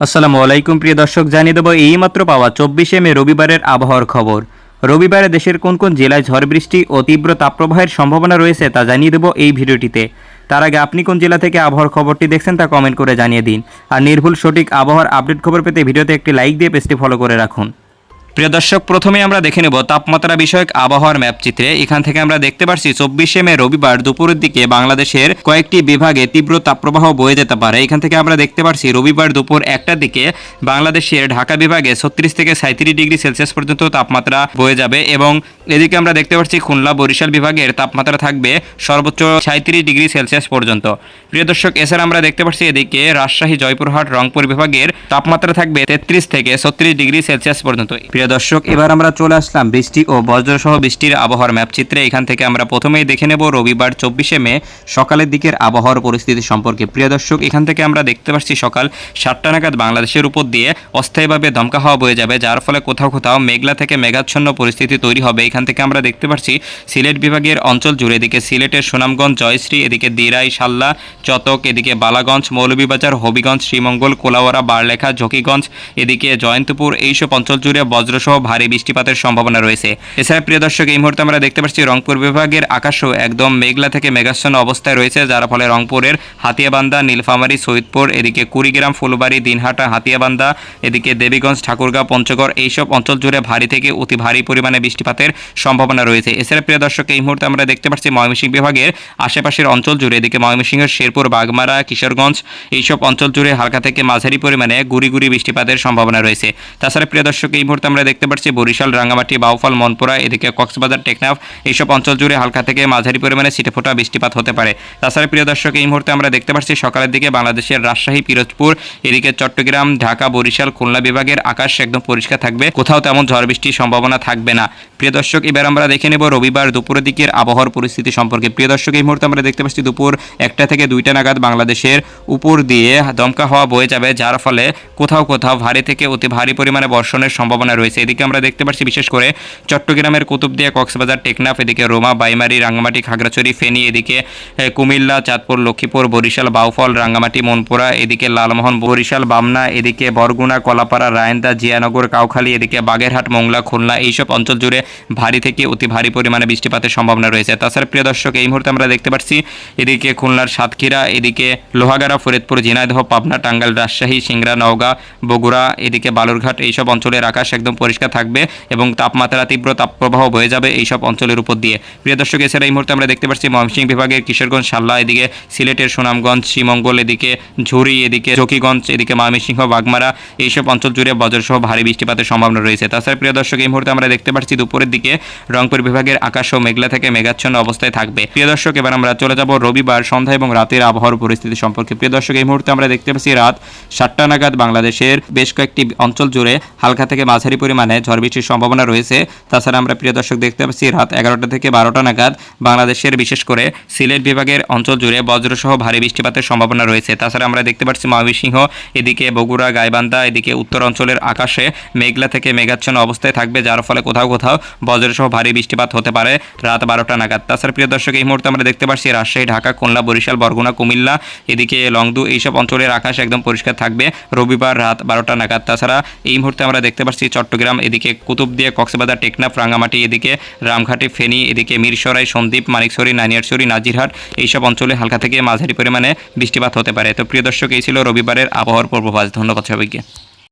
আসসালামু আলাইকুম প্রিয় দর্শক, জানিয়ে দেব এইমাত্র পাওয়া 24শে মে রবিবারের আবহাওয়ার খবর। রবিবারে দেশের কোন কোন জেলায় ঝড় বৃষ্টি ও তীব্র তাপপ্রবাহের সম্ভাবনা রয়েছে তা জানিয়ে দেব এই ভিডিওটিতে। তার আগে আপনি কোন জেলা থেকে আবহাওয়ার খবরটি দেখছেন তা কমেন্ট করে জানিয়ে দিন। আর নির্ভুল সঠিক আবহাওয়ার আপডেট খবর পেতে ভিডিওতে একটি লাইক দিয়ে পেজটি ফলো করে রাখুন। প্রিয় দর্শক, প্রথমে আমরা দেখে নেব তাপমাত্রা বিষয়ক আবহাওয়ার ম্যাপ চিত্রে। এখান থেকে আমরা দেখতে পাচ্ছি 24শে মে রবিবার দুপুরের দিকে বাংলাদেশের কয়েকটি বিভাগে তীব্র তাপপ্রবাহ বয়ে যেতে পারে। এখান থেকে আমরা দেখতে পাচ্ছি রবিবার দুপুর 1টার দিকে বাংলাদেশের ঢাকা বিভাগে 36 থেকে 37 ডিগ্রি সেলসিয়াস পর্যন্ত তাপমাত্রা বয়ে যাবে এবং এদিকে আমরা দেখতে পাচ্ছি খুলনা বরিশাল বিভাগের তাপমাত্রা থাকবে সর্বোচ্চ 37 ডিগ্রি সেলসিয়াস পর্যন্ত। প্রিয় দর্শক, এছাড়া আমরা দেখতে পাচ্ছি এদিকে রাজশাহী, জয়পুরহাট, রংপুর বিভাগের তাপমাত্রা থাকবে 33 থেকে 36 ডিগ্রি সেলসিয়াস পর্যন্ত। প্রিয় দর্শক, এবার আমরা চলে আসলাম বৃষ্টি ও বজ্রসহ বৃষ্টির আবহাওয়ার ম্যাপ চিত্রে। এখান থেকে আমরা প্রথমেই দেখে নেব রবিবার 24শে মে সকালের দিকের আবহাওয়ার পরিস্থিতি সম্পর্কে। প্রিয় দর্শক, এখান থেকে আমরা দেখতে পাচ্ছি সকাল 7টা নাগাদ বাংলাদেশের উপর দিয়ে অস্থায়ীভাবে দমকা হাওয়া বয়ে যাবে, যার ফলে কোথাও কোথাও মেঘলা থেকে মেঘাচ্ছন্ন পরিস্থিতি তৈরি হবে। এখান থেকে আমরা দেখতে পাচ্ছি সিলেট বিভাগের অঞ্চল জুড়ে, এদিকে সিলেটের সুনামগঞ্জ, জয়শ্রী, এদিকে দিরাই, সাল্লা, চতক, এদিকে বালাগঞ্জ, মৌলভীবাজার, হবিগঞ্জ, শ্রীমঙ্গল, কোলাওয়ারা, বারলেখা, ঝকিগঞ্জ, এদিকে জয়ন্তপুর, এইসব অঞ্চল জুড়ে বজ্রসহ ভারী বৃষ্টিপাতের সম্ভাবনা রয়েছে। এছাড়া প্রিয় দর্শক, এই মুহূর্তে আমরা দেখতে পাচ্ছি রংপুর বিভাগের আকাশও একদম মেঘলা থেকে মেঘাচ্ছন্ন অবস্থায় রয়েছে, যার ফলে রংপুরের হাতিয়াবান্ধা, নীলফামারী, সৈয়দপুর, এদিকে কুড়িগ্রাম, ফুলবাড়ি, দিনহাটা, হাতিয়াবান্ধা, এদিকে দেবীগঞ্জ, ঠাকুরগাঁও, পঞ্চগড়, এইসব অঞ্চল জুড়ে ভারী থেকে অতি ভারী পরিমাণে বৃষ্টিপাতের সম্ভাবনা রয়েছে। এছাড়া প্রিয় দর্শক, এই মুহূর্তে আমরা দেখতে পাচ্ছি ময়মনসিংহ বিভাগের আশেপাশের অঞ্চল জুড়ে, এদিকে ময়মনসিংহের শেরপুর, বাগমারা, কিশোরগঞ্জ, এইসব অঞ্চল জুড়ে হালকা থেকে মাঝারি পরিমাণে গুড়ি গুড়ি বৃষ্টিপাতের সম্ভাবনা রয়েছে। তাছাড়া প্রিয় দর্শক, এই মুহূর্তে আমরা দেখতে পাচ্ছি বরিশাল, রাঙ্গামাটি, বাউফল, মনপুরা, এদিকে কক্সবাজার, টেকনাফ, এইসব অঞ্চল জুড়ে হালকা থেকে মাঝারি পরিমাণে ছিটেফোঁটা বৃষ্টিপাত হতে পারে। তাছাড়া প্রিয় দর্শক, এই মুহূর্তে আমরা দেখতে পাচ্ছি সকালের দিকে বাংলাদেশের রাজশাহী, পিরোজপুর, এদিকে চট্টগ্রাম, ঢাকা, বরিশাল, খুলনা বিভাগের আকাশ একদম পরিষ্কার থাকবে, কোথাও তেমন ঝড় বৃষ্টির সম্ভাবনা থাকবে না। প্রিয় দর্শক, এবার আমরা দেখে নেব রবিবার দুপুরের দিকের আবহাওয়ার পরিস্থিতি সম্পর্কে। প্রিয় দর্শক, এই মুহূর্তে আমরা দেখতে পাচ্ছি দুপুর 1টা থেকে 2টা নাগাদ বাংলাদেশের উপর দিয়ে দমকা হাওয়া বয়ে যাবে, যার ফলে কোথাও কোথাও ভারী থেকে অতি ভারী পরিমাণে বর্ষণের সম্ভাবনা রয়েছে। এদিকে আমরা দেখতে পাচ্ছি বিশেষ করে চট্টগ্রামের কুতুবদিয়া, কক্সবাজার, টেকনাফ, এদিকে রোমা, বাইমারি, রাঙ্গামাটি, খাগড়াছড়ি, ফেনী, এদিকে কুমিল্লা, চাঁদপুর, লক্ষ্মীপুর, বরিশাল, বাউফল, রাঙ্গামাটি, মনপুরা, এদিকে লালমোহন, বরিশাল, বামনা, এদিকে বরগুনা, কলাপাড়া, রায়ন্দা, জিয়ানগর, কাউখালী, এদিকে বাগেরহাট, মোংলা, খুলনা, এইসব অঞ্চল জুড়ে ভারী থেকে অতি ভারী পরিমাণে বৃষ্টিপাতের সম্ভাবনা রয়েছে। তাছাড়া প্রিয় দর্শক, এই মুহূর্তে আমরা দেখতে পাচ্ছি এদিকে খুলনার সাতক্ষীরা, এদিকে লোহাগাড়া, ফরিদপুর, ঝিনাইদহ, পাবনা, টাঙ্গাইল, রাজশাহী, সিংড়া, নওগাঁ, বগুড়া, এদিকে বালুরঘাট, এইসব অঞ্চলের আকাশ একদম পরিষ্কার থাকবে এবং তাপমাত্রা তীব্র তাপপ্রবাহ বয়ে যাবে এইসব অঞ্চলের উপর দিয়ে। প্রিয় দর্শক, এছাড়া এই মুহূর্তে আমরা দেখতে পাচ্ছি ময়মনসিংহ বিভাগের কিশোরগঞ্জ, সাল্লা, এদিকে সিলেটের সুনামগঞ্জ, শ্রীমঙ্গল, এদিকে ঝুরি, এদিকে ঝকিগঞ্জ, এদিকে ময়মনসিংহ, বাগমারা, এইসব অঞ্চল জুড়ে বজ্রসহ ভারী বৃষ্টিপাতের সম্ভাবনা রয়েছে। তাছাড়া প্রিয় দর্শক, এই মুহূর্তে আমরা দেখতে পাচ্ছি দুপুরের দিকে রংপুর বিভাগের আকাশও মেঘলা থেকে মেঘাচ্ছন্ন অবস্থায় থাকবে। প্রিয় দর্শক, এবার আমরা চলে যাব রবিবার সন্ধ্যা এবং রাতের আবহাওয়ার পরিস্থিতি সম্পর্কে। প্রিয় দর্শক, এই মুহূর্তে আমরা দেখতে পাচ্ছি রাত 7টা নাগাদ বাংলাদেশের বেশ কয়েকটি অঞ্চল জুড়ে হালকা থেকে মাঝারি পরিমাণে ঝড় বৃষ্টির সম্ভাবনা রয়েছে। তাছাড়া আমরা প্রিয় দর্শক দেখতে পাচ্ছি রাত 11টা থেকে 12টা নাগাদ বাংলাদেশের বিশেষ করে সিলেট বিভাগের অঞ্চল জুড়ে বজ্রসহ ভারী বৃষ্টিপাতের সম্ভাবনা রয়েছে। তাছাড়া আমরা দেখতে পাচ্ছি ময়মনসিংহ, এদিকে বগুড়া, গাইবান্ধা, এদিকে উত্তর অঞ্চলের আকাশে মেঘলা থেকে মেঘাচ্ছন্ন অবস্থায় থাকবে, যার ফলে কোথাও কোথাও বজ্রসহ ভারী বৃষ্টিপাত হতে পারে রাত 12টা নাগাদ। তাছাড়া প্রিয় দর্শক, এই মুহূর্তে আমরা দেখতে পাচ্ছি রাজশাহী, ঢাকা, খুলনা, বরিশাল, বরগুনা, কুমিল্লা, এদিকে লংদু, এইসব অঞ্চলের আকাশ একদম পরিষ্কার থাকবে রবিবার রাত 12টা নাগাদ। তাছাড়া এই মুহূর্তে আমরা দেখতে পাচ্ছি চট্টগ্রাম, এদিকে কুতুবদিয়া, কক্সবাজার, টেকনাফ, রাঙ্গামাটি, এদিকে রামঘাটি, ফেনী, এদিকে মিরসরাই, সন্দ্বীপ, মানিকছড়ি, নানিয়ারছড়ি, নাজিরহাট, এইসব অঞ্চলে হালকা থেকে মাঝারি পরিমাণে বৃষ্টিপাত হতে পারে। তো প্রিয় দর্শক, এই ছিল রবিবারের আবহাওয়ার পূর্বাভাস। ধন্যবাদ সবাইকে।